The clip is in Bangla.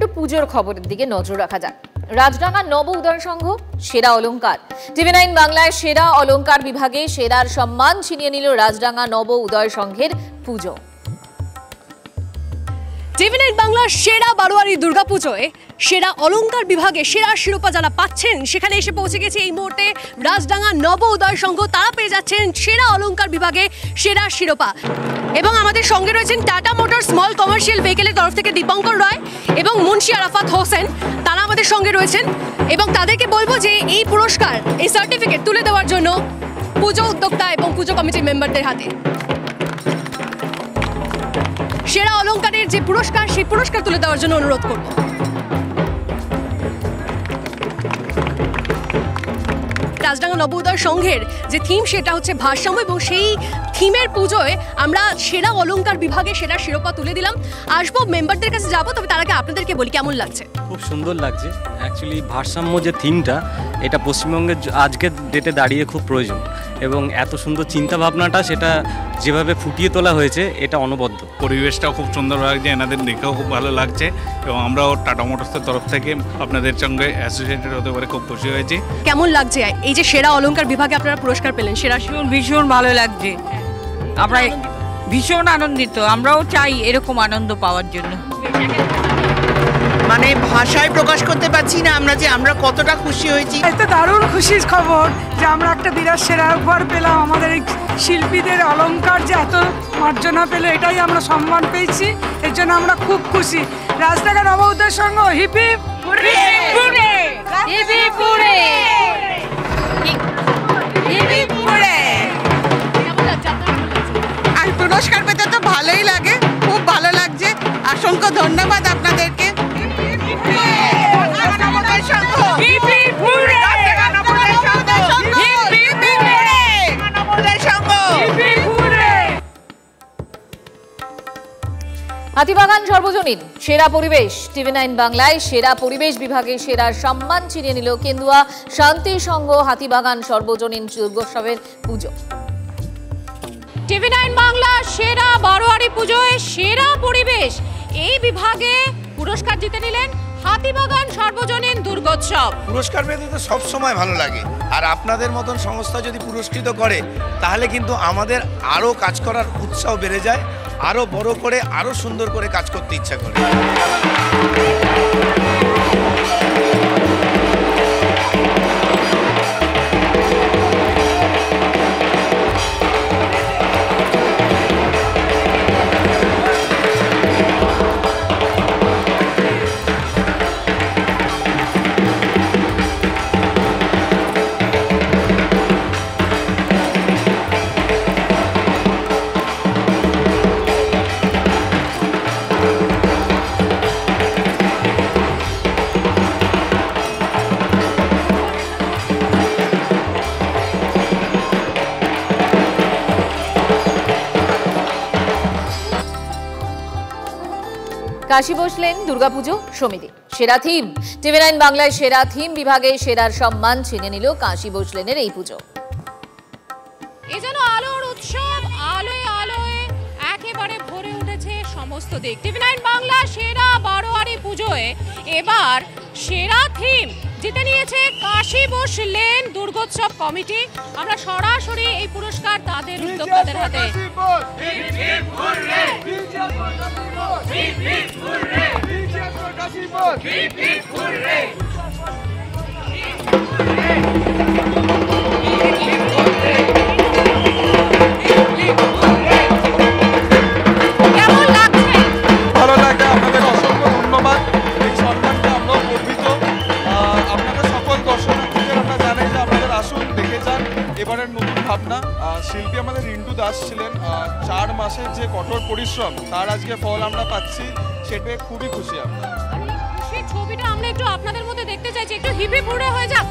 একটু পুজোর খবরের দিকে নজর রাখা যাক। রাজডাঙ্গা নব উদয় সংঘ সেরা অলংকার। টিভি9 বাংলায় সেরা অলংকার বিভাগে সেরার সম্মান ছিনিয়ে নিল রাজডাঙ্গা নব উদয় সংঘের পুজো। টিভি9 বাংলার সেরা বারোয়ারি দুর্গাপুজোয় সেরা অলংকার বিভাগে সেরা শিরোপা যারা পাচ্ছেন সেখানে এসে পৌঁছে গেছে এই মুহূর্তে রাজডাঙ্গা নব উদয় সংঘ। তারা পেয়ে যাচ্ছেন সেরা অলংকার বিভাগে সেরা শিরোপা। এবং আমাদের সঙ্গে রয়েছেন টাটা মোটর স্মল কমার্শিয়াল ভেহিকেলের তরফ থেকে দীপঙ্কর রায় এবং মুন্সি আরাফাত হোসেন, তারা আমাদের সঙ্গে রয়েছেন এবং তাদেরকে বলবো যে এই পুরস্কার, এই সার্টিফিকেট তুলে দেওয়ার জন্য পুজো উদ্যোক্তা এবং পুজো কমিটির মেম্বারদের হাতে। সেরা অলংকারের যে পুরস্কার, সেই পুরস্কার তুলে দেওয়ার জন্য অনুরোধ করব। রাজডাঙ্গা নব উদয় সংঘের যে থিম সেটা হচ্ছে ভারসাম্য, এবং সেই থিমের পুজোয় আমরা সেরা অলংকার বিভাগে সেরা শিরোপা তুলে দিলাম। আসবো মেম্বারদের কাছে যাবো, তবে তার আগে আপনাদেরকে বলি কেমন লাগছে। খুব সুন্দর লাগছে। অ্যাকচুয়ালি ভারসাম্য যে থিমটা, এটা পশ্চিমবঙ্গের আজকের ডেটে দাঁড়িয়ে খুব প্রয়োজন, এবং এত সুন্দর চিন্তা ভাবনাটা সেটা যেভাবে ফুটিয়ে তোলা হয়েছে এটা অনবদ্য। পরিবেশটাও খুব সুন্দর লাগছে, এনাদের দেখেও খুব ভালো লাগছে, এবং আমরাও টাটা মোটরসের তরফ থেকে আপনাদের সঙ্গে অ্যাসোসিয়েটেড হতে পারে খুব খুশি হয়েছি। কেমন লাগছে এই যে সেরা অলংকার বিভাগে আপনারা পুরস্কার পেলেন? সেরা ভীষণ ভালো লাগছে, আমরা ভীষণ আনন্দিত। আমরাও চাই এরকম আনন্দ পাওয়ার জন্য। মানে ভাষায় প্রকাশ করতে পারছি না আমরা কতটা খুশি হয়েছি। এটা দারুণ খুশির খবর যে আমরা একটা বিরাট সেরা উপহার পেলাম। আমাদের এই শিল্পীদের অলংকার যে এত মার্জনা পেলে, এটাই আমরা সম্মান পেয়েছি, এর জন্য আমরা খুব খুশি। Rajdanga Naba Uday Sangha hip hip hooray, hip hip hooray, hip hip hooray. আর পুরস্কার পেতে তো ভালোই লাগে, খুব ভালো লাগছে। অসংখ্য ধন্যবাদ আপনাদেরকে। হাতিবাগান সর্বজনীন সেরা পরিবেশ। টিভি9 বাংলায় সেরা পরিবেশ বিভাগে সেরার সম্মান ছিনিয়ে নিল কেন্দুয়া শান্তি সংঘ হাতিবাগান সর্বজনীন দুর্গোৎসবের পুজো। টিভি9 বাংলা সেরা বারোয়ারি পুজোয় সেরা পরিবেশ এই বিভাগে পুরস্কার জিতে নিলেন হাতিবাগান সর্বজনীন দুর্গোৎসব। পুরস্কার পেতে তো সব সময় ভালো লাগে, আর আপনাদের মতন সংস্থা যদি পুরস্কৃত করে তাহলে কিন্তু আমাদের আরও কাজ করার উৎসাহ বেড়ে যায়, আরও বড় করে আরও সুন্দর করে কাজ করতে ইচ্ছা করে। কাশী বসলেন দুর্গাপুজো সমিতি সেরা থিম। টিভি9 বাংলায় সেরা থিম বিভাগে সেরার সম্মান ছিনিয়ে নিল কাশী বসলেনের এই পুজো। এ যেন আলোর উৎসব, আলোয় আলোয় একেবারে ভরে উঠেছে সমস্ত দিক। টিভি9 বাংলা সেরা বারোয়ারি পুজোয় এবার সেরা থিম জিতে নিয়েছে কাশী বসলেন দুর্গোৎসব কমিটি। আমরা সরাসরি এই পুরস্কার তাদের উদ্যোক্তাদের হাতে। এবারের নতুন ভাবনা, শিল্পী আমাদের রিন্টু দাস ছিলেন, 4 মাসের যে কঠোর পরিশ্রম তার আজকে ফল আমরা পাচ্ছি, সেটা খুবই খুশি আমরা। সেই ছবিটা আমরা একটু আপনাদের মধ্যে দেখতে চাইছি, একটু হিপ হিপ হুররে হয়ে যাক।